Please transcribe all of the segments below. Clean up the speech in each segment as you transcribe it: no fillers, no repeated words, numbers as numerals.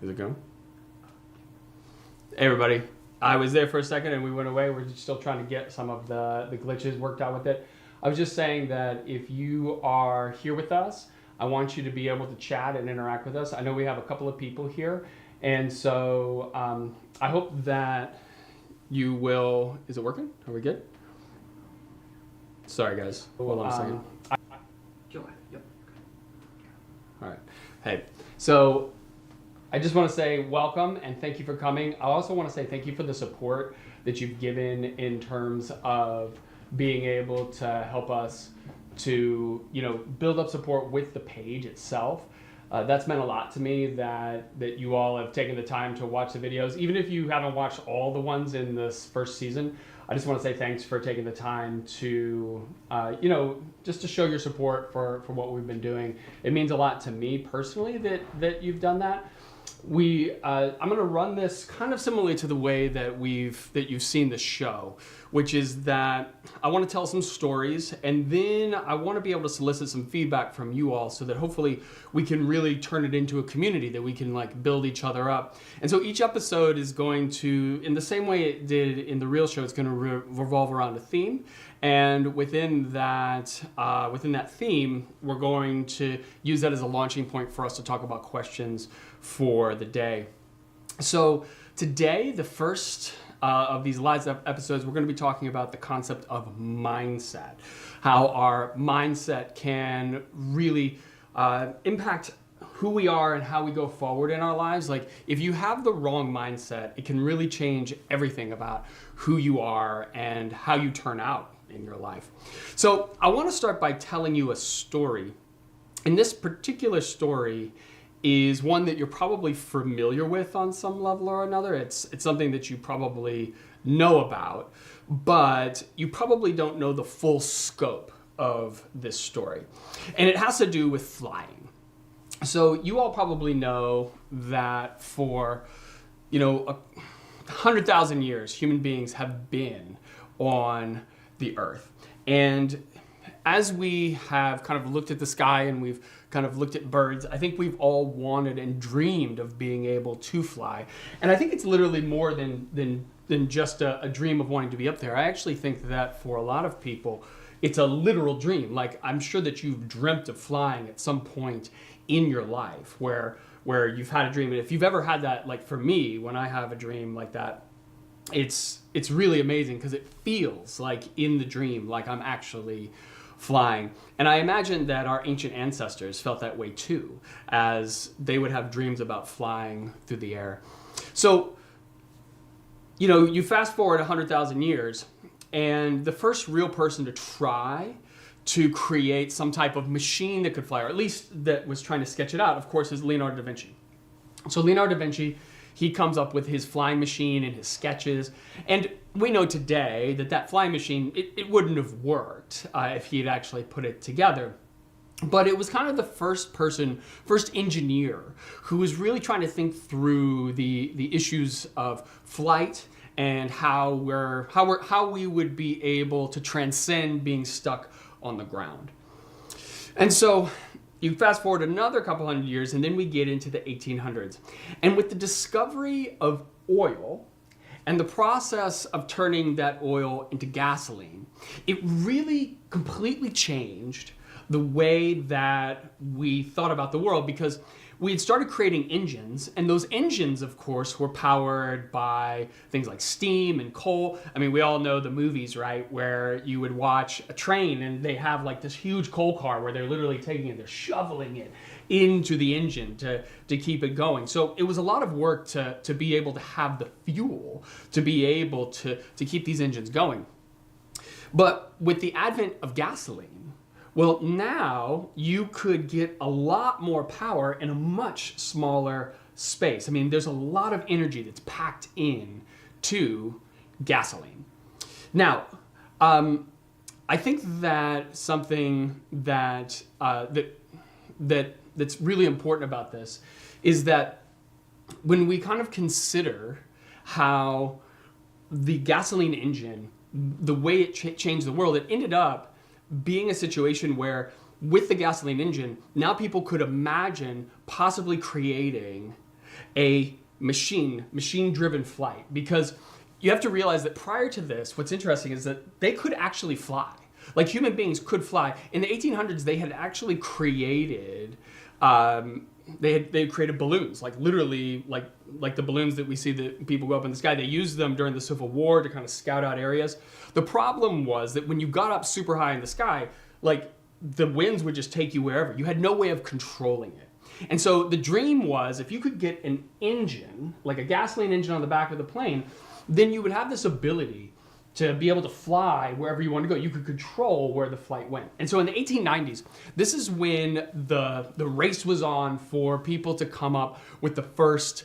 Is it going? Hey everybody, I was there for a second and we went away. We're still trying to get some of the glitches worked out with it. I was just saying that if you are here with us, I want you to be able to chat and interact with us. I know we have a couple of people here, and so I hope that you will. Is it working? Are we good? Sorry guys, hold on a second. Go ahead. Yep. All right. Hey, so I just want to say welcome and thank you for coming. I also want to say thank you for the support that you've given in terms of being able to help us to, build up support with the page itself. That's meant a lot to me that you all have taken the time to watch the videos. Even if you haven't watched all the ones in this first season, I just want to say thanks for taking the time to, just to show your support for what we've been doing. It means a lot to me personally that you've done that. I'm going to run this kind of similarly to the way that you've seen the show, which is that I want to tell some stories, and then I want to be able to solicit some feedback from you all so that hopefully we can really turn it into a community that we can build each other up. And so each episode is going to, in the same way it did in the real show, it's going to revolve around a theme. And within that theme, we're going to use that as a launching point for us to talk about questions for the day. So today, the first of these live episodes, we're going to be talking about the concept of mindset, how our mindset can really impact who we are and how we go forward in our lives. If you have the wrong mindset, it can really change everything about who you are and how you turn out in your life. So I want to start by telling you a story. And this particular story is one that you're probably familiar with on some level or another. It's something that you probably know about, but you probably don't know the full scope of this story. And it has to do with flying. So you all probably know that for 100,000 years, human beings have been on the earth. And as we have kind of looked at the sky and we've kind of looked at birds, I think we've all wanted and dreamed of being able to fly. And I think it's literally more than just a dream of wanting to be up there. I actually think that for a lot of people, it's a literal dream. I'm sure that you've dreamt of flying at some point in your life where you've had a dream. And if you've ever had that, for me, when I have a dream like that, it's really amazing because it feels like in the dream, like I'm actually flying. And I imagine that our ancient ancestors felt that way too, as they would have dreams about flying through the air. So, you fast forward 100,000 years, and the first real person to try to create some type of machine that could fly, or at least that was trying to sketch it out, of course, is Leonardo da Vinci. So Leonardo da Vinci, he comes up with his flying machine and his sketches. And we know today that flying machine, it wouldn't have worked if he had actually put it together. But it was kind of the first engineer who was really trying to think through the issues of flight and how we would be able to transcend being stuck on the ground. And so you fast forward another couple hundred years, and then we get into the 1800s. And with the discovery of oil and the process of turning that oil into gasoline, it really completely changed the way that we thought about the world, because we had started creating engines, and those engines, of course, were powered by things like steam and coal. I mean, we all know the movies, right, where you would watch a train and they have this huge coal car where they're literally taking it, they're shoveling it into the engine to keep it going. So it was a lot of work to be able to have the fuel to be able to keep these engines going. But with the advent of gasoline, well, now you could get a lot more power in a much smaller space. I mean, there's a lot of energy that's packed in to gasoline. Now, I think that something that's really important about this is that when we kind of consider how the gasoline engine, the way it changed the world, it ended up being a situation where with the gasoline engine, now people could imagine possibly creating a machine-driven flight, because you have to realize that prior to this, what's interesting is that they could actually fly. Like human beings could fly. In the 1800s, they had actually created, they created balloons, like literally like the balloons that we see that people go up in the sky. They used them during the Civil War to kind of scout out areas. The problem was that when you got up super high in the sky, like the winds would just take you wherever. You had no way of controlling it. And so the dream was if you could get an engine, like a gasoline engine on the back of the plane, then you would have this ability to be able to fly wherever you want to go. You could control where the flight went. And so in the 1890s, this is when the race was on for people to come up with the first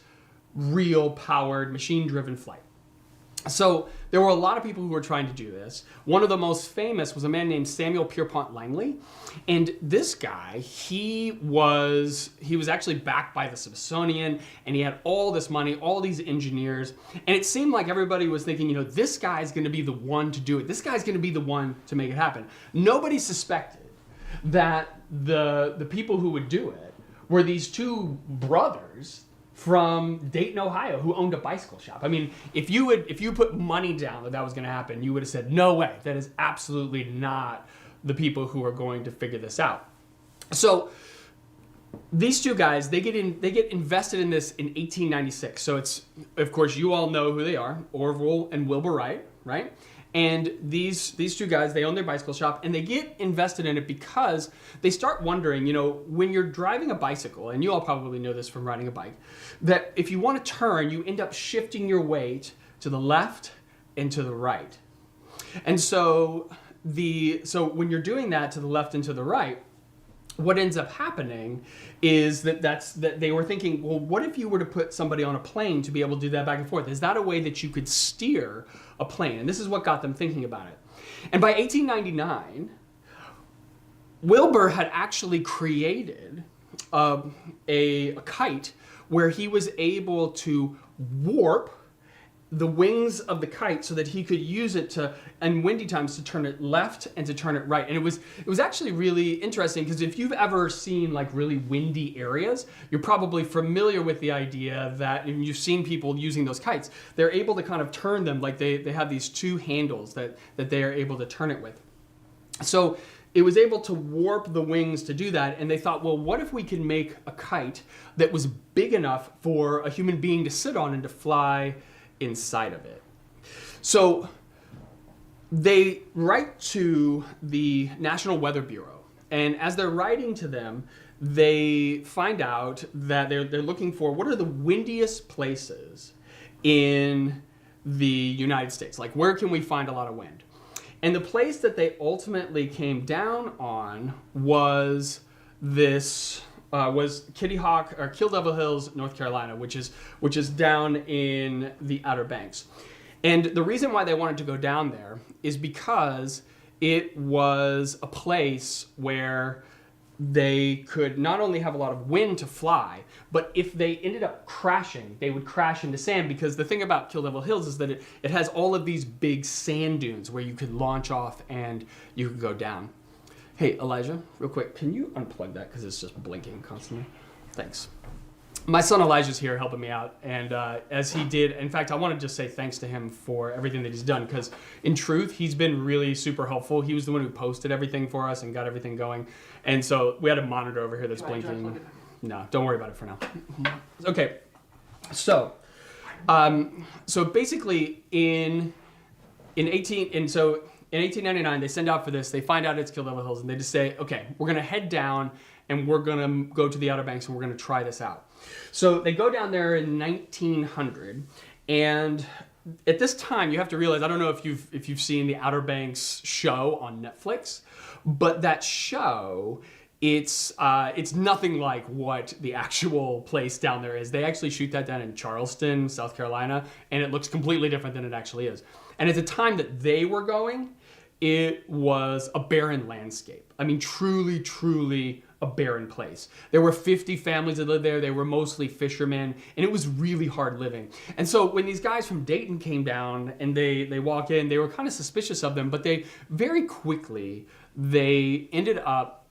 real powered machine-driven flight. So there were a lot of people who were trying to do this. One of the most famous was a man named Samuel Pierpont Langley. And this guy, he was actually backed by the Smithsonian, and he had all this money, all these engineers. And it seemed like everybody was thinking, this guy's going to be the one to do it. This guy's going to be the one to make it happen. Nobody suspected that the people who would do it were these two brothers from Dayton, Ohio, who owned a bicycle shop. I mean, if you put money down that was going to happen, you would have said, no way, that is absolutely not the people who are going to figure this out. So these two guys, they get invested in this in 1896. So it's, of course, you all know who they are, Orville and Wilbur Wright, right? And these two guys, they own their bicycle shop, and they get invested in it because they start wondering, when you're driving a bicycle, and you all probably know this from riding a bike, that if you want to turn, you end up shifting your weight to the left and to the right. And so when you're doing that to the left and to the right, what ends up happening is that they were thinking, well, what if you were to put somebody on a plane to be able to do that back and forth? Is that a way that you could steer a plane? And this is what got them thinking about it. And by 1899, Wilbur had actually created a kite where he was able to warp the wings of the kite so that he could use it in windy times to turn it left and to turn it right. And it was actually really interesting because if you've ever seen like really windy areas, you're probably familiar with the idea that, and you've seen people using those kites, they're able to kind of turn them, like they have these two handles that they are able to turn it with. So it was able to warp the wings to do that, and they thought, well, what if we could make a kite that was big enough for a human being to sit on and to fly inside of it? So they write to the National Weather Bureau, and as they're writing to them, they find out that they're looking for what are the windiest places in the United States. Like, where can we find a lot of wind? And the place that they ultimately came down on was Kitty Hawk or Kill Devil Hills, North Carolina, which is down in the Outer Banks. And the reason why they wanted to go down there is because it was a place where they could not only have a lot of wind to fly, but if they ended up crashing, they would crash into sand, because the thing about Kill Devil Hills is that it has all of these big sand dunes where you could launch off and you could go down. Hey, Elijah, real quick, can you unplug that because it's just blinking constantly? Thanks. My son Elijah's here helping me out, and as he did, in fact, I want to just say thanks to him for everything that he's done, because in truth, he's been really super helpful. He was the one who posted everything for us and got everything going, and so we had a monitor over here that's blinking. No, don't worry about it for now. Okay, so basically in 1899, they send out for this. They find out it's Kill Devil Hills, and they just say, okay, we're going to head down, and we're going to go to the Outer Banks, and we're going to try this out. So they go down there in 1900, and at this time, you have to realize, I don't know if you've seen the Outer Banks show on Netflix, but that show, it's nothing like what the actual place down there is. They actually shoot that down in Charleston, South Carolina, and it looks completely different than it actually is. And at the time that they were going, it was a barren landscape. I mean, truly, truly a barren place. There were 50 families that lived there. They were mostly fishermen, and it was really hard living. And so when these guys from Dayton came down and they walk in, they were kind of suspicious of them, but they very quickly, they ended up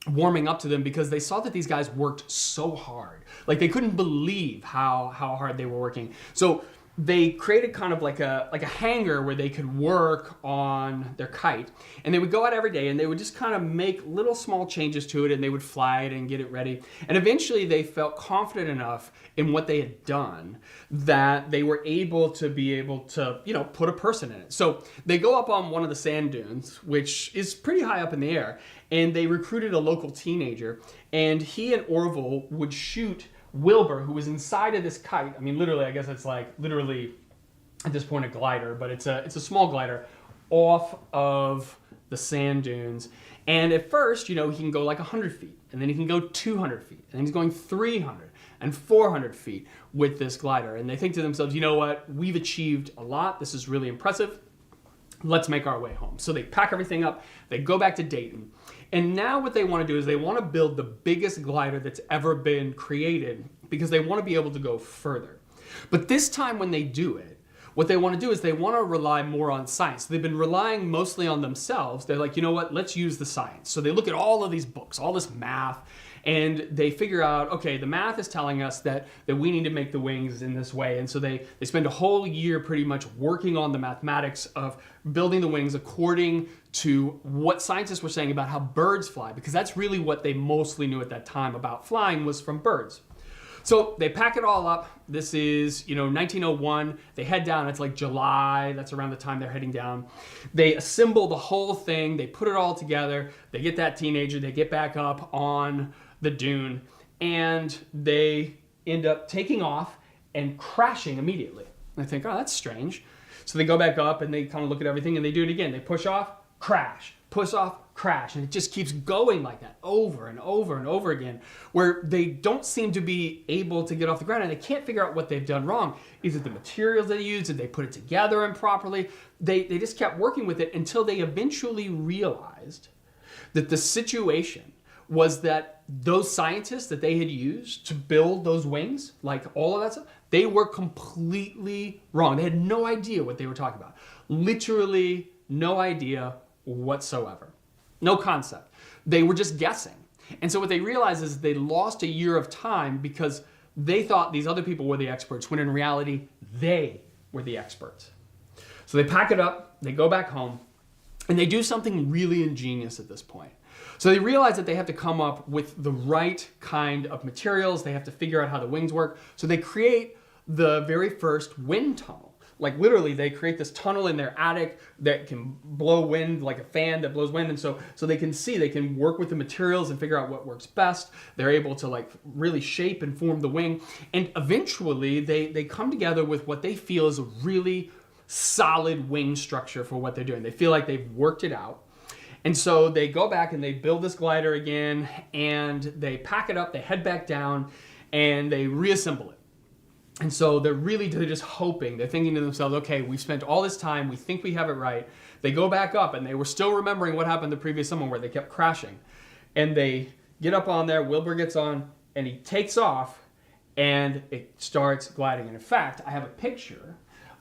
warming up to them because they saw that these guys worked so hard. Like they couldn't believe how hard they were working. So they created kind of like a hangar where they could work on their kite, and they would go out every day and they would just kind of make little small changes to it, and they would fly it and get it ready. And eventually they felt confident enough in what they had done that they were able to put a person in it. So they go up on one of the sand dunes, which is pretty high up in the air, and they recruited a local teenager, and he and Orville would shoot Wilbur, who was inside of this kite. I mean, literally, I guess it's like literally at this point a glider, but it's a small glider off of the sand dunes. And at first, he can go like 100 feet, and then he can go 200 feet, and then he's going 300 and 400 feet with this glider. And they think to themselves, you know what? We've achieved a lot. This is really impressive. Let's make our way home. So they pack everything up. They go back to Dayton. And now what they want to do is they want to build the biggest glider that's ever been created because they want to be able to go further. But this time when they do it, what they want to do is they want to rely more on science. They've been relying mostly on themselves. They're like, you know what, let's use the science. So they look at all of these books, all this math, and they figure out, okay, the math is telling us that we need to make the wings in this way. And so they spend a whole year pretty much working on the mathematics of building the wings according to what scientists were saying about how birds fly, because that's really what they mostly knew at that time about flying was from birds. So they pack it all up. This is, 1901. They head down. It's like July. That's around the time they're heading down. They assemble the whole thing. They put it all together. They get that teenager. They get back up on the dune, and they end up taking off and crashing immediately. And I think, oh, that's strange. So they go back up and they kind of look at everything and they do it again. They push off, crash, push off, crash. And it just keeps going like that over and over and over again, where they don't seem to be able to get off the ground and they can't figure out what they've done wrong. Is it the materials they used? Did they put it together improperly? They just kept working with it until they eventually realized that the situation was that those scientists that they had used to build those wings, like all of that stuff, they were completely wrong. They had no idea what they were talking about. Literally no idea whatsoever. No concept. They were just guessing. And so what they realized is they lost a year of time because they thought these other people were the experts, when in reality, they were the experts. So they pack it up, they go back home, and they do something really ingenious at this point. So they realize that they have to come up with the right kind of materials. They have to figure out how the wings work. So they create the very first wind tunnel. Like literally, they create this tunnel in their attic that can blow wind, like a fan that blows wind. And so they can work with the materials and figure out what works best. They're able to like really shape and form the wing. And eventually they come together with what they feel is a really solid wing structure for what they're doing. They feel like they've worked it out. And so they go back and they build this glider again, and they pack it up, they head back down, and they reassemble it. And so they're just hoping, they're thinking to themselves, okay, we've spent all this time, we think we have it right. They go back up, and they were still remembering what happened the previous summer where they kept crashing. And they get up on there, Wilbur gets on, and he takes off, and it starts gliding. And in fact, I have a picture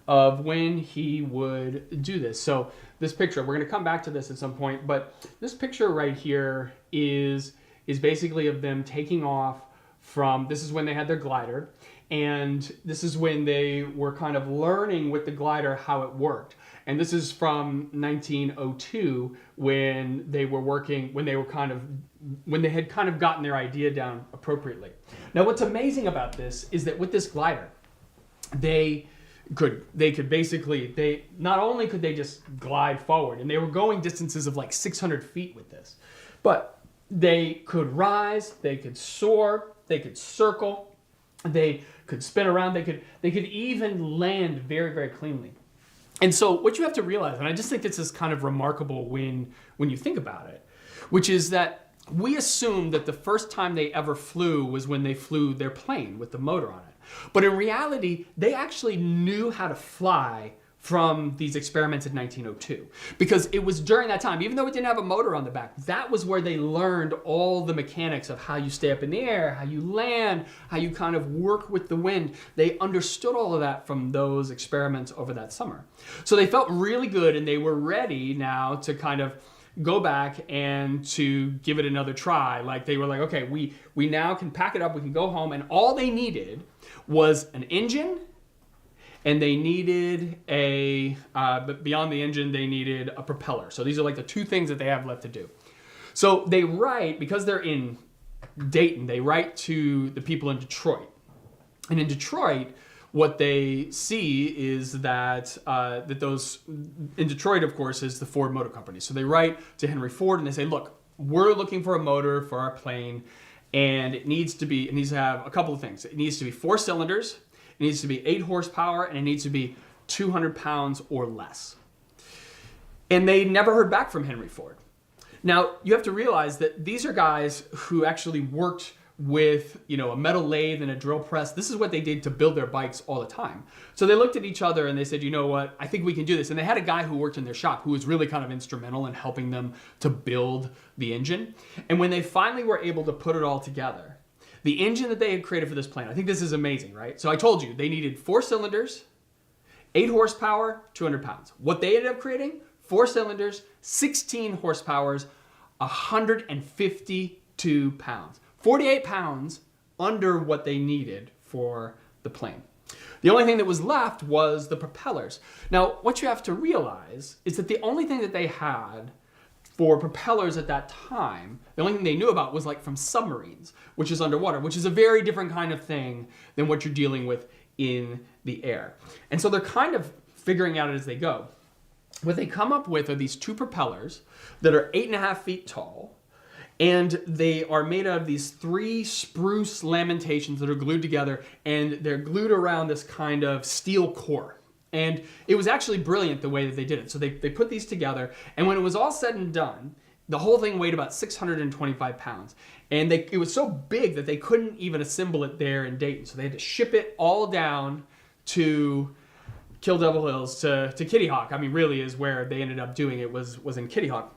of when he would do this. So this picture, we're going to come back to this at some point, but this picture right here is basically of them taking off from, this is when they had their glider, and this is when they were kind of learning with the glider how it worked. And this is from 1902 when they had kind of gotten their idea down appropriately. Now what's amazing about this is that with this glider, they not only could they just glide forward, and they were going distances of like 600 feet with this, but they could rise, they could soar, they could circle, they could spin around, they could even land very, very cleanly. And so what you have to realize, and I just think this is kind of remarkable when you think about it, which is that we assume that the first time they ever flew was when they flew their plane with the motor on it. But in reality, they actually knew how to fly from these experiments in 1902. Because it was during that time, even though it didn't have a motor on the back, that was where they learned all the mechanics of how you stay up in the air, how you land, how you kind of work with the wind. They understood all of that from those experiments over that summer. So they felt really good, and they were ready now to kind of go back and to give it another try. Like they were like, okay, we now can pack it up, we can go home, and all they needed was an engine, and they needed but beyond the engine, they needed a propeller. So these are like the two things that they have left to do. So they write, because they're in Dayton, they write to the people in Detroit. And in Detroit, what they see is that in Detroit, of course, is the Ford Motor Company. So they write to Henry Ford and they say, look, we're looking for a motor for our plane, and it needs to have a couple of things. It needs to be 4 cylinders, it needs to be 8 horsepower, and it needs to be 200 pounds or less. And they never heard back from Henry Ford. Now, you have to realize that these are guys who actually worked with, a metal lathe and a drill press. This is what they did to build their bikes all the time. So they looked at each other and they said, you know what, I think we can do this. And they had a guy who worked in their shop who was really kind of instrumental in helping them to build the engine. And when they finally were able to put it all together, the engine that they had created for this plane, I think this is amazing, right? So I told you, they needed 4 cylinders, 8 horsepower, 200 pounds. What they ended up creating, 4 cylinders, 16 horsepowers, 152 pounds. 48 pounds under what they needed for the plane. The only thing that was left was the propellers. Now, what you have to realize is that the only thing that they had for propellers at that time, the only thing they knew about was like from submarines, which is underwater, which is a very different kind of thing than what you're dealing with in the air. And so they're kind of figuring out it as they go. What they come up with are these 2 propellers that are 8.5 feet tall, and they are made out of these 3 spruce lamentations that are glued together, and they're glued around this kind of steel core. And it was actually brilliant the way that they did it. So they put these together, and when it was all said and done, the whole thing weighed about 625 pounds. And it was so big that they couldn't even assemble it there in Dayton. So they had to ship it all down to Kill Devil Hills, to Kitty Hawk. I mean, really is where they ended up doing it, was in Kitty Hawk.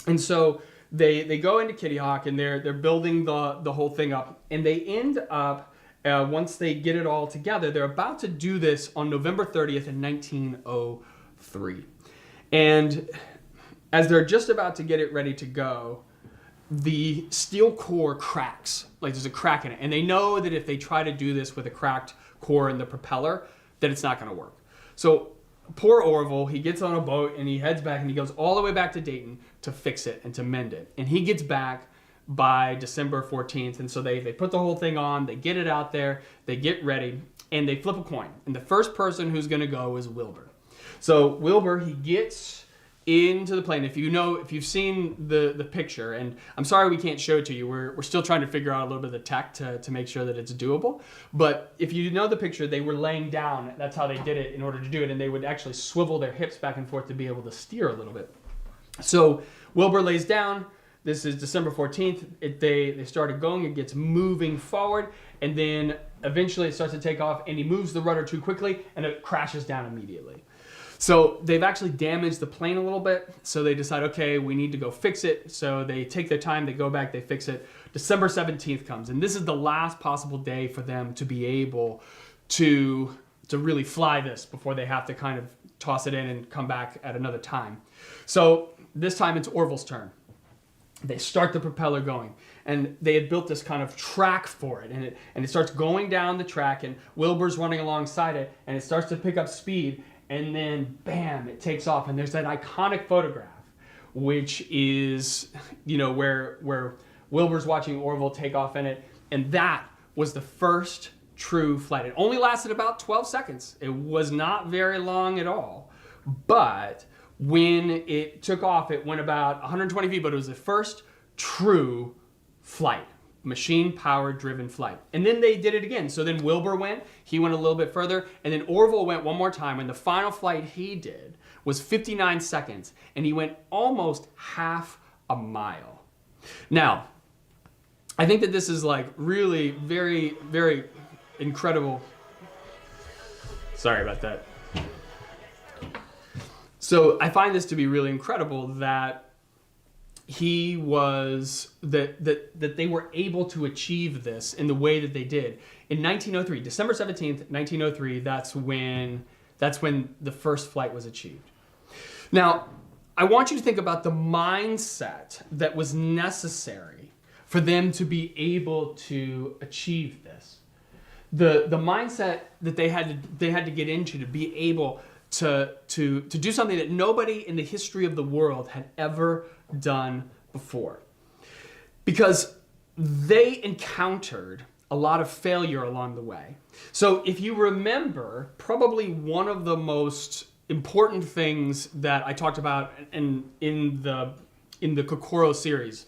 And so they go into Kitty Hawk and they're building the whole thing up, and they end up once they get it all together, they're about to do this on November 30th in 1903. And as they're just about to get it ready to go, the steel core cracks. Like there's a crack in it, and they know that if they try to do this with a cracked core in the propeller, that it's not going to work. So poor Orville, he gets on a boat and he heads back and he goes all the way back to Dayton to fix it and to mend it. And he gets back by December 14th. And so they put the whole thing on, they get it out there, they get ready, and they flip a coin. And the first person who's going to go is Wilbur. So Wilbur, he gets into the plane. If you've seen the picture, and I'm sorry we can't show it to you. We're still trying to figure out a little bit of the tech to make sure that it's doable. But if you know the picture, they were laying down. That's how they did it in order to do it, and they would actually swivel their hips back and forth to be able to steer a little bit. So Wilbur lays down. This is December 14th. They started going. It gets moving forward, and then eventually it starts to take off, and he moves the rudder too quickly, and it crashes down immediately. So they've actually damaged the plane a little bit. So they decide, okay, we need to go fix it. So they take their time, they go back, they fix it. December 17th comes, and this is the last possible day for them to be able to really fly this before they have to kind of toss it in and come back at another time. So this time it's Orville's turn. They start the propeller going, and they had built this kind of track for it, and it starts going down the track, and Wilbur's running alongside it, and it starts to pick up speed. And then, bam, it takes off. And there's that iconic photograph, which is, where Wilbur's watching Orville take off in it. And that was the first true flight. It only lasted about 12 seconds. It was not very long at all. But when it took off, it went about 120 feet, but it was the first true flight. Machine-powered driven flight. And then they did it again. So then Wilbur went, he went a little bit further, and then Orville went one more time, and the final flight he did was 59 seconds, and he went almost half a mile. Now, I think that this is like really very, very incredible. Sorry about that. So I find this to be really incredible that that they were able to achieve this in the way that they did. In 1903, December 17th, 1903, that's when the first flight was achieved. Now, I want you to think about the mindset that was necessary for them to be able to achieve this. The mindset that they had to get into to be able to do something that nobody in the history of the world had ever done before. Because they encountered a lot of failure along the way. So if you remember, probably one of the most important things that I talked about in the Kokoro series,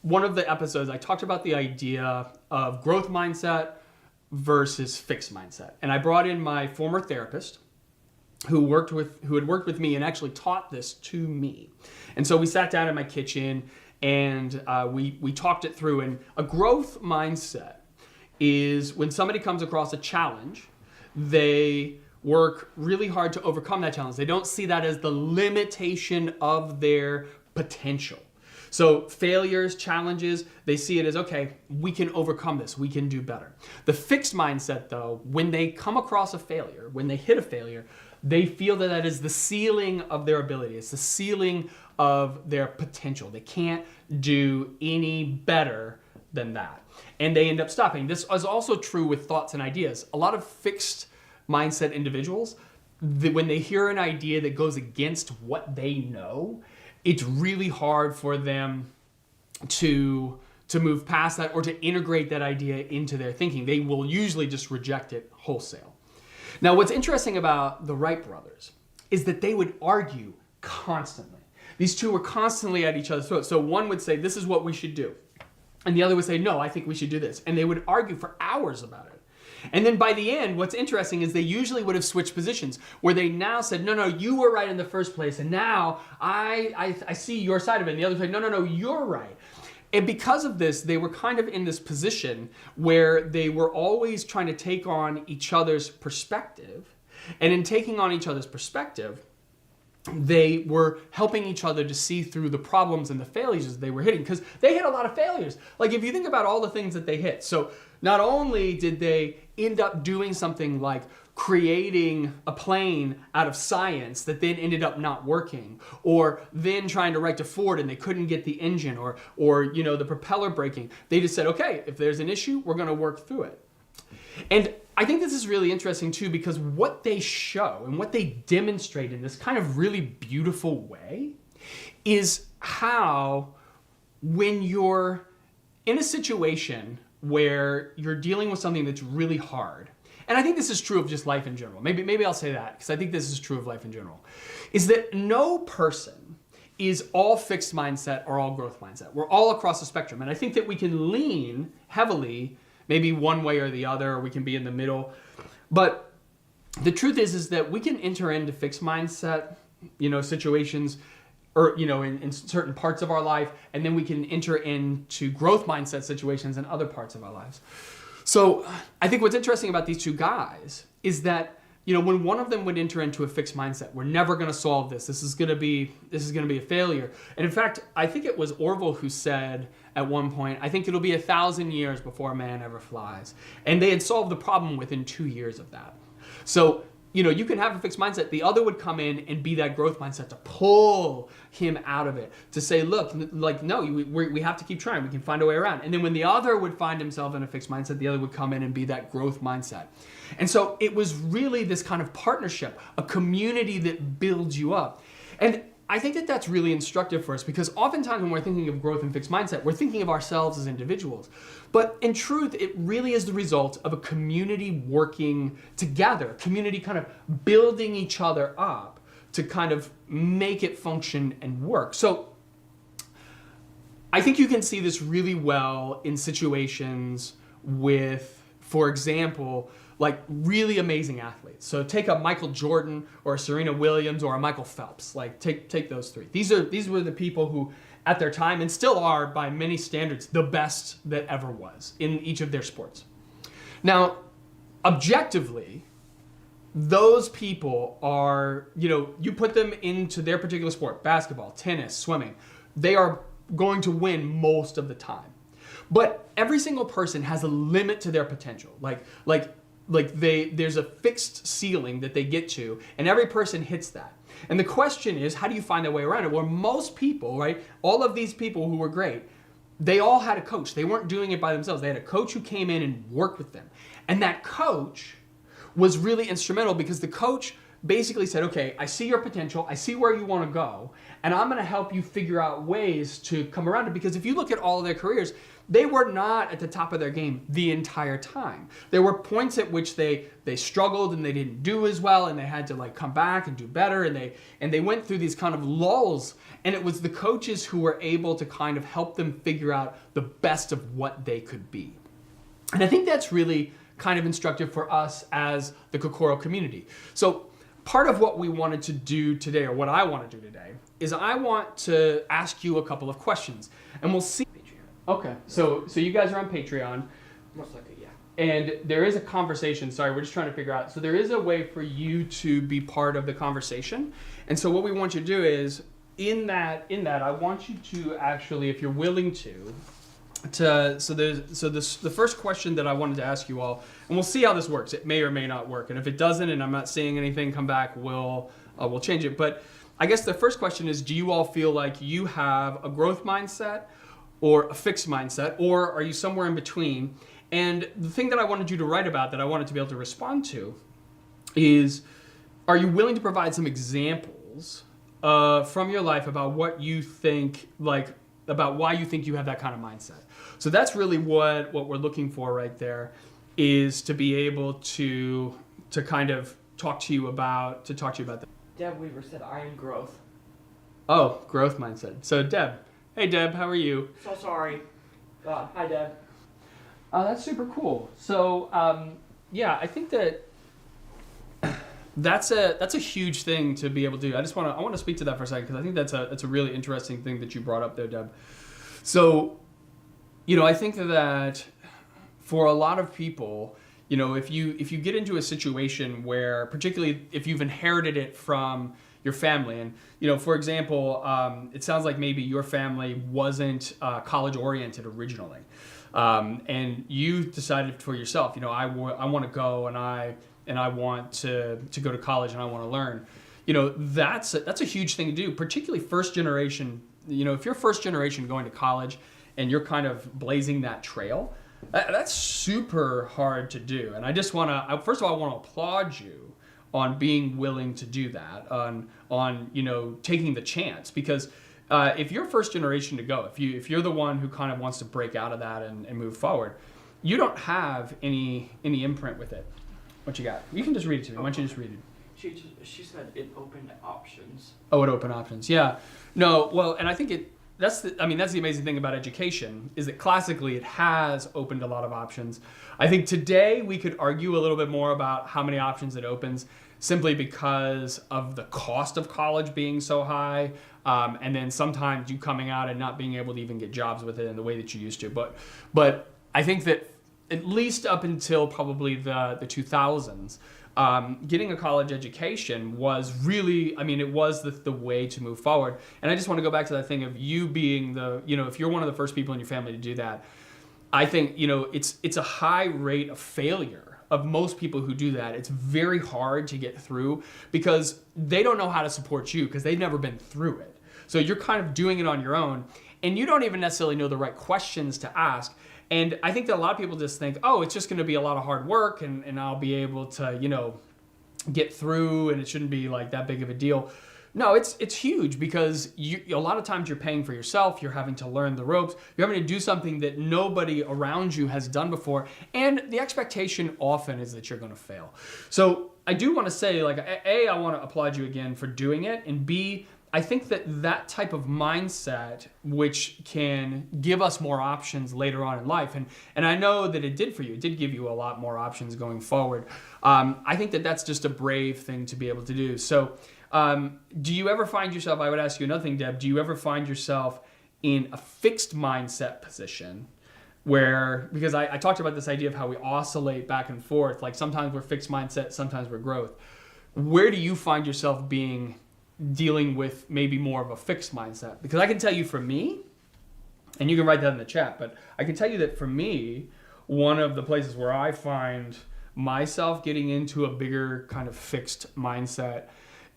one of the episodes I talked about the idea of growth mindset versus fixed mindset. And I brought in my former therapist who had worked with me and actually taught this to me. And so we sat down in my kitchen and we talked it through. And a growth mindset is when somebody comes across a challenge, they work really hard to overcome that challenge. They don't see that as the limitation of their potential. So failures, challenges, they see it as, okay, we can overcome this, we can do better. The fixed mindset, though, when they come across a failure, when they hit a failure, they feel that that is the ceiling of their ability. It's the ceiling of their potential. They can't do any better than that. And they end up stopping. This is also true with thoughts and ideas. A lot of fixed mindset individuals, when they hear an idea that goes against what they know, it's really hard for them to move past that or to integrate that idea into their thinking. They will usually just reject it wholesale. Now, what's interesting about the Wright brothers is that they would argue constantly. These two were constantly at each other's throats. So one would say, this is what we should do. And the other would say, no, I think we should do this. And they would argue for hours about it. And then by the end, what's interesting is they usually would have switched positions where they now said, no, you were right in the first place. And now I see your side of it. And the other side, no, you're right. And because of this, they were kind of in this position where they were always trying to take on each other's perspective. And in taking on each other's perspective, they were helping each other to see through the problems and the failures they were hitting, because they hit a lot of failures. Like if you think about all the things that they hit. So not only did they end up doing something like creating a plane out of science that then ended up not working, or then trying to write to Ford and they couldn't get the engine or the propeller breaking. They just said, okay, if there's an issue, we're going to work through it. And I think this is really interesting too, because what they show and what they demonstrate in this kind of really beautiful way is how when you're in a situation where you're dealing with something that's really hard, and I think this is true of just life in general. Maybe I'll say that because I think this is true of life in general, is that no person is all fixed mindset or all growth mindset. We're all across the spectrum. And I think that we can lean heavily maybe one way or the other, or we can be in the middle. But the truth is that we can enter into fixed mindset, situations, or in certain parts of our life, and then we can enter into growth mindset situations in other parts of our lives. So I think what's interesting about these two guys is that when one of them would enter into a fixed mindset, we're never going to solve this. This is going to be a failure. And in fact, I think it was Orville who said at one point, I think it'll be 1,000 years before a man ever flies. And they had solved the problem within 2 years of that. So you can have a fixed mindset. The other would come in and be that growth mindset to pull him out of it, to say, look, no, we have to keep trying. We can find a way around. And then when the other would find himself in a fixed mindset, the other would come in and be that growth mindset. And so it was really this kind of partnership, a community that builds you up. And I think that that's really instructive for us, because oftentimes when we're thinking of growth and fixed mindset, we're thinking of ourselves as individuals. But in truth, it really is the result of a community working together, a community kind of building each other up to kind of make it function and work. So I think you can see this really well in situations with, for example, like really amazing athletes. So take a Michael Jordan or a Serena Williams or a Michael Phelps. Like take those three. These were the people who at their time, and still are by many standards, the best that ever was in each of their sports. Now, objectively, those people are, you put them into their particular sport, basketball, tennis, swimming, they are going to win most of the time. But every single person has a limit to their potential. There's a fixed ceiling that they get to, and every person hits that. And the question is, how do you find that way around it? Well, most people, right, all of these people who were great, they all had a coach. They weren't doing it by themselves. They had a coach who came in and worked with them. And that coach was really instrumental because the coach basically said, okay, I see your potential, I see where you want to go, and I'm going to help you figure out ways to come around it. Because if you look at all of their careers, they were not at the top of their game the entire time. There were points at which they struggled and they didn't do as well, and they had to like come back and do better, and they went through these kind of lulls, and it was the coaches who were able to kind of help them figure out the best of what they could be. And I think that's really kind of instructive for us as the Kokoro community. So part of what we wanted to do today, or what I want to do today, is I want to ask you a couple of questions, and we'll see. Okay, so you guys are on Patreon. Most likely, yeah. And there is a conversation. Sorry, we're just trying to figure out. So there is a way for you to be part of the conversation. And so what we want you to do is, in that, I want you to actually, if you're willing the first question that I wanted to ask you all, and we'll see how this works. It may or may not work. And if it doesn't, and I'm not seeing anything come back, we'll change it. But I guess the first question is, do you all feel like you have a growth mindset or a fixed mindset, or are you somewhere in between? And the thing that I wanted you to write about, that I wanted to be able to respond to, is, are you willing to provide some examples from your life about what you think, about why you think you have that kind of mindset? So that's really what we're looking for right there, is to be able to kind of talk to you about that. Deb Weaver said, I am growth. Oh, growth mindset. So Deb. Hey Deb, how are you? So sorry. Hi Deb. That's super cool. So yeah, I think that's a huge thing to be able to do. I want to speak to that for a second, because I think that's a really interesting thing that you brought up there, Deb. So, I think that for a lot of people, if you get into a situation where, particularly if you've inherited it from your family, and for example, it sounds like maybe your family wasn't college oriented originally, and you decided for yourself, I want to go and I want to go to college and I want to learn. That's a huge thing to do, particularly first generation. If you're first generation going to college and you're kind of blazing that trail, that's super hard to do. And I just want to, first of all, I want to applaud you on being willing to do that, on taking the chance, because if you're first generation to go, if you're the one who kind of wants to break out of that and move forward, you don't have any imprint with it. What you got? You can just read it to me. Why don't you just read it? She said it opened options. Oh, it opened options. Yeah. No. Well, and I think that's the amazing thing about education, is that classically it has opened a lot of options. I think today we could argue a little bit more about how many options it opens, simply because of the cost of college being so high, and then sometimes you coming out and not being able to even get jobs with it in the way that you used to. But I think that at least up until probably the 2000s, getting a college education was really, it was the way to move forward. And I just want to go back to that thing of you being if you're one of the first people in your family to do that, I think, it's a high rate of failure of most people who do that. It's very hard to get through because they don't know how to support you, because they've never been through it. So you're kind of doing it on your own, and you don't even necessarily know the right questions to ask. And I think that a lot of people just think, oh, it's just going to be a lot of hard work, and I'll be able to, get through, and it shouldn't be like that big of a deal. No, it's huge, because a lot of times you're paying for yourself, you're having to learn the ropes, you're having to do something that nobody around you has done before, and the expectation often is that you're going to fail. So I do want to say, A, I want to applaud you again for doing it, and B, I think that type of mindset, which can give us more options later on in life, and I know that it did for you. It did give you a lot more options going forward. I think that's just a brave thing to be able to do. So do you ever find yourself, I would ask you another thing, Deb, do you ever find yourself in a fixed mindset position where, because I talked about this idea of how we oscillate back and forth, like sometimes we're fixed mindset, sometimes we're growth. Where do you find yourself dealing with maybe more of a fixed mindset? Because I can tell you for me, and you can write that in the chat, but I can tell you that for me, one of the places where I find myself getting into a bigger kind of fixed mindset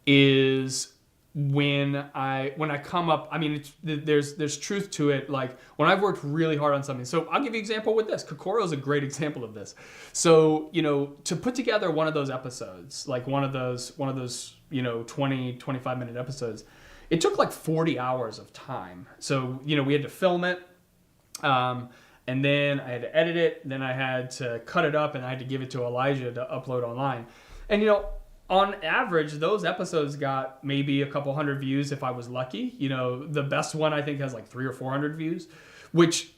is when I come up. I mean, there's truth to it. Like when I've worked really hard on something. So I'll give you an example with this. Kokoro is a great example of this. So to put together one of those episodes, like one of those 20-25 minute episodes, it took like 40 hours of time. So we had to film it. And then I had to edit it, then I had to cut it up, and I had to give it to Elijah to upload online. And on average, those episodes got maybe a couple hundred views if I was lucky. The best one I think has like 300 or 400 views, which,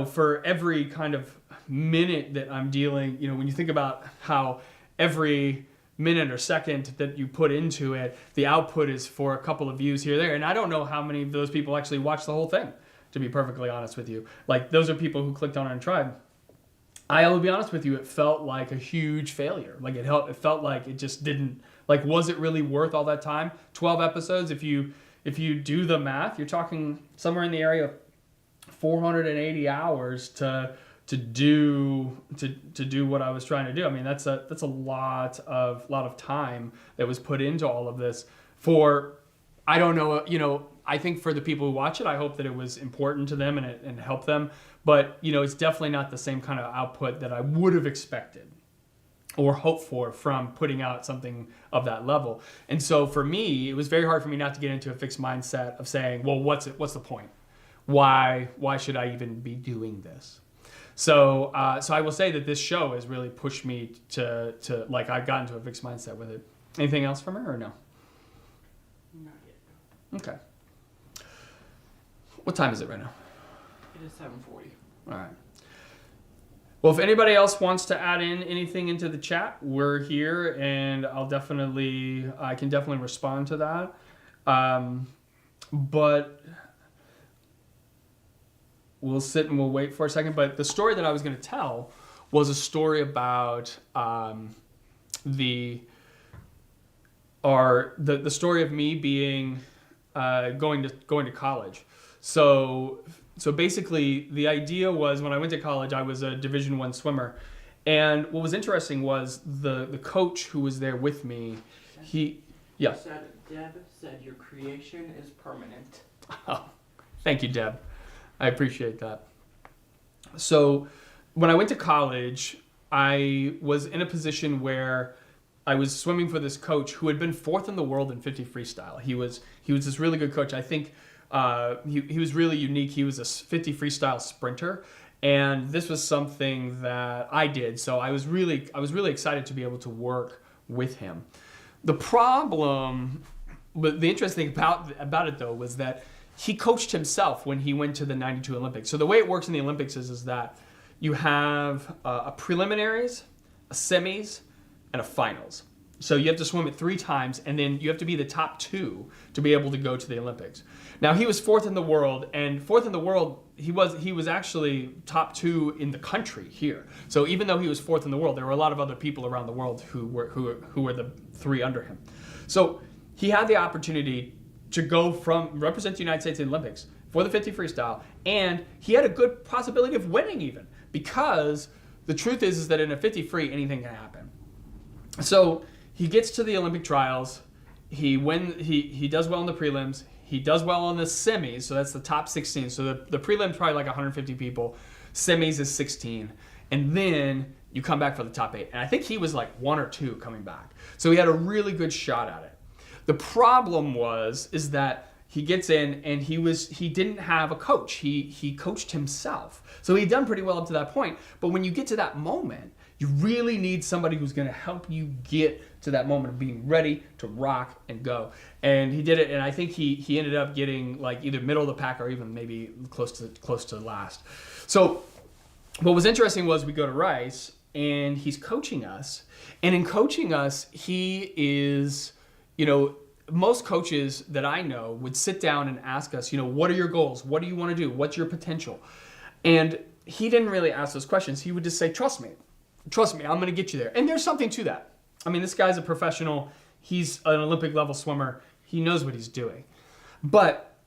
for every kind of minute that I'm dealing, when you think about how every minute or second that you put into it, the output is for a couple of views here or there. And I don't know how many of those people actually watch the whole thing, to be perfectly honest with you. Like, those are people who clicked on it and tried. I will be honest with you, it felt like a huge failure. Like, it felt like it just didn't, like, was it really worth all that time? 12 episodes, if you do the math, you're talking somewhere in the area of 480 hours to do what I was trying to do. I mean, that's a lot of time that was put into all of this for, I don't know, I think for the people who watch it, I hope that it was important to them and it helped them. But, it's definitely not the same kind of output that I would have expected or hoped for from putting out something of that level. And so for me, it was very hard for me not to get into a fixed mindset of saying, well, what's the point? Why should I even be doing this? So I will say that this show has really pushed me to like, I've gotten to a fixed mindset with it. Anything else from her or no? Not yet. Okay. What time is it right now? It is 7:40. All right. Well, if anybody else wants to add in anything into the chat, we're here, and I can definitely respond to that. But we'll sit and we'll wait for a second. But the story that I was going to tell was a story about the story of me being going to college. So basically, the idea was when I went to college, I was a Division I swimmer, and what was interesting was the coach who was there with me. Deb said your creation is permanent. Oh, thank you, Deb. I appreciate that. So when I went to college, I was in a position where I was swimming for this coach who had been 4th in the world in 50 freestyle. He was this really good coach. I think he was really unique. He was a 50 freestyle sprinter, and this was something that I did. So I was really excited to be able to work with him. The problem, but the interesting thing about it though was that he coached himself when he went to the 92 Olympics. So the way it works in the Olympics is that you have a preliminaries, a semis, and a finals. So you have to swim it 3 times, and then you have to be the top 2 to be able to go to the Olympics. Now, he was 4th in the world, and 4th in the world, he was actually top 2 in the country here. So even though he was 4th in the world, there were a lot of other people around the world who were the 3 under him. So he had the opportunity to go from represent the United States in the Olympics for the 50 freestyle, and he had a good possibility of winning even, because the truth is that in a 50 free, anything can happen. So he gets to the Olympic trials. He does well in the prelims. He does well on the semis, so that's the top 16. So the prelims probably like 150 people. Semis is 16. And then you come back for the top 8. And I think he was like 1 or 2 coming back. So he had a really good shot at it. The problem is that he gets in and he didn't have a coach. He coached himself. So he'd done pretty well up to that point. But when you get to that moment, you really need somebody who's going to help you get to that moment of being ready to rock and go. And he did it, and I think he ended up getting like either middle of the pack or even maybe close to last. So what was interesting was we go to Rice, and he's coaching us. And in coaching us, he is, most coaches that I know would sit down and ask us, what are your goals? What do you want to do? What's your potential? And he didn't really ask those questions. He would just say, trust me, I'm going to get you there. And there's something to that. I mean, this guy's a professional. He's an Olympic level swimmer. He knows what he's doing. But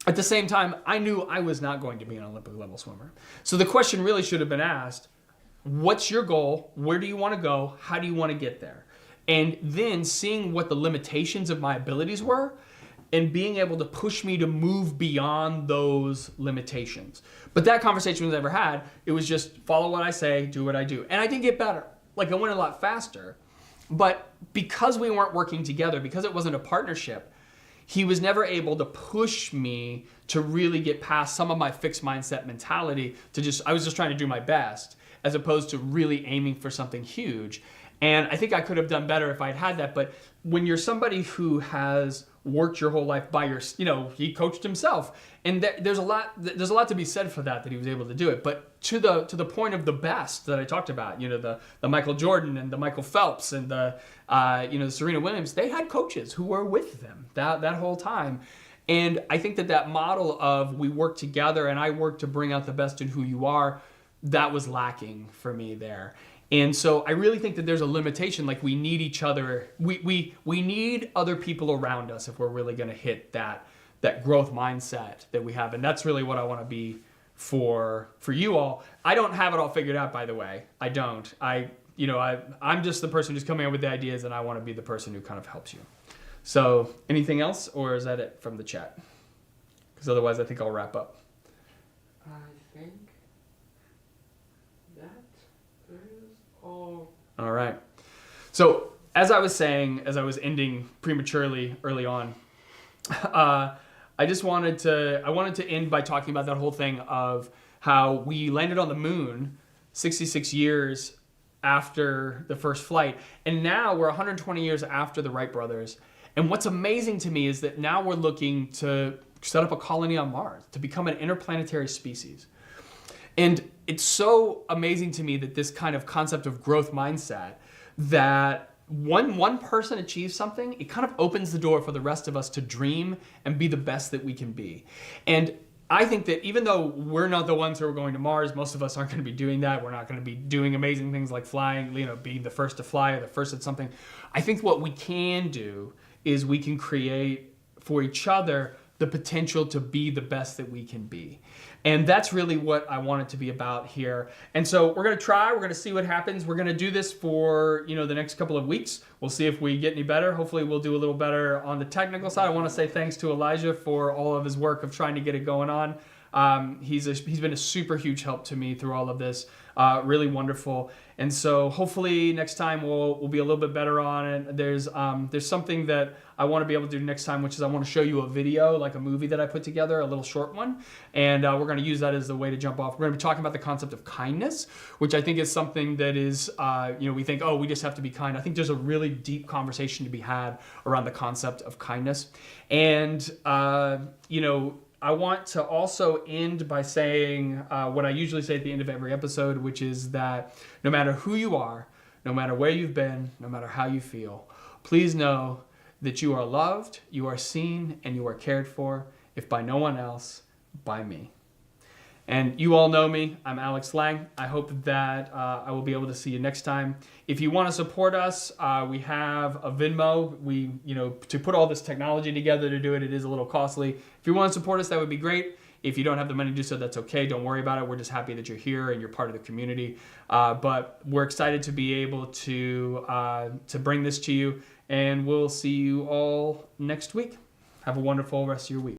at the same time, I knew I was not going to be an Olympic level swimmer. So the question really should have been asked, what's your goal? Where do you want to go? How do you want to get there? and then seeing what the limitations of my abilities were and being able to push me to move beyond those limitations. But that conversation was never had. It was just follow what I say, do what I do. And I did get better. Like I went a lot faster. But because we weren't working together, because it wasn't a partnership, he was never able to push me to really get past some of my fixed mindset mentality I was just trying to do my best as opposed to really aiming for something huge. And I think I could have done better if I'd had that. But when you're somebody who has worked your whole life he coached himself, and there's a lot to be said for that he was able to do it. But to the point of the best that I talked about, the Michael Jordan and the Michael Phelps and the Serena Williams, they had coaches who were with them that whole time. And I think that model of we work together and I work to bring out the best in who you are, that was lacking for me there. And so I really think that there's a limitation. Like we need each other. We need other people around us if we're really going to hit that growth mindset that we have. And that's really what I want to be for you all. I don't have it all figured out, by the way. I don't. I'm just the person who's coming up with the ideas, and I want to be the person who kind of helps you. So anything else, or is that it from the chat? Because otherwise I think I'll wrap up. I think that is all. All right. So as I was saying, as I was ending prematurely early on, I wanted to end by talking about that whole thing of how we landed on the moon 66 years after the first flight. And now we're 120 years after the Wright brothers. And what's amazing to me is that now we're looking to set up a colony on Mars, to become an interplanetary species. And it's so amazing to me that this kind of concept of growth mindset, that one person achieves something, it kind of opens the door for the rest of us to dream and be the best that we can be. And I think that even though we're not the ones who are going to Mars, most of us aren't going to be doing that. We're not going to be doing amazing things like flying, being the first to fly or the first at something. I think what we can do is we can create for each other the potential to be the best that we can be. And that's really what I want it to be about here. And so we're going to see what happens. We're going to do this for, the next couple of weeks. We'll see if we get any better. Hopefully we'll do a little better on the technical side. I want to say thanks to Elijah for all of his work of trying to get it going on. He's been a super huge help to me through all of this. Really wonderful. And so hopefully next time we'll be a little bit better on it. There's something that I want to be able to do next time, which is I want to show you a video, like a movie that I put together, a little short one. And we're going to use that as the way to jump off. We're going to be talking about the concept of kindness, which I think is something that is, we think, we just have to be kind. I think there's a really deep conversation to be had around the concept of kindness. And, I want to also end by saying what I usually say at the end of every episode, which is that no matter who you are, no matter where you've been, no matter how you feel, please know that you are loved, you are seen, and you are cared for, if by no one else, by me. And you all know me. I'm Alex Lang. I hope that I will be able to see you next time. If you want to support us, we have a Venmo. To put all this technology together to do it, it is a little costly. If you want to support us, that would be great. If you don't have the money to do so, that's okay. Don't worry about it. We're just happy that you're here and you're part of the community. But we're excited to be able to bring this to you. And we'll see you all next week. Have a wonderful rest of your week.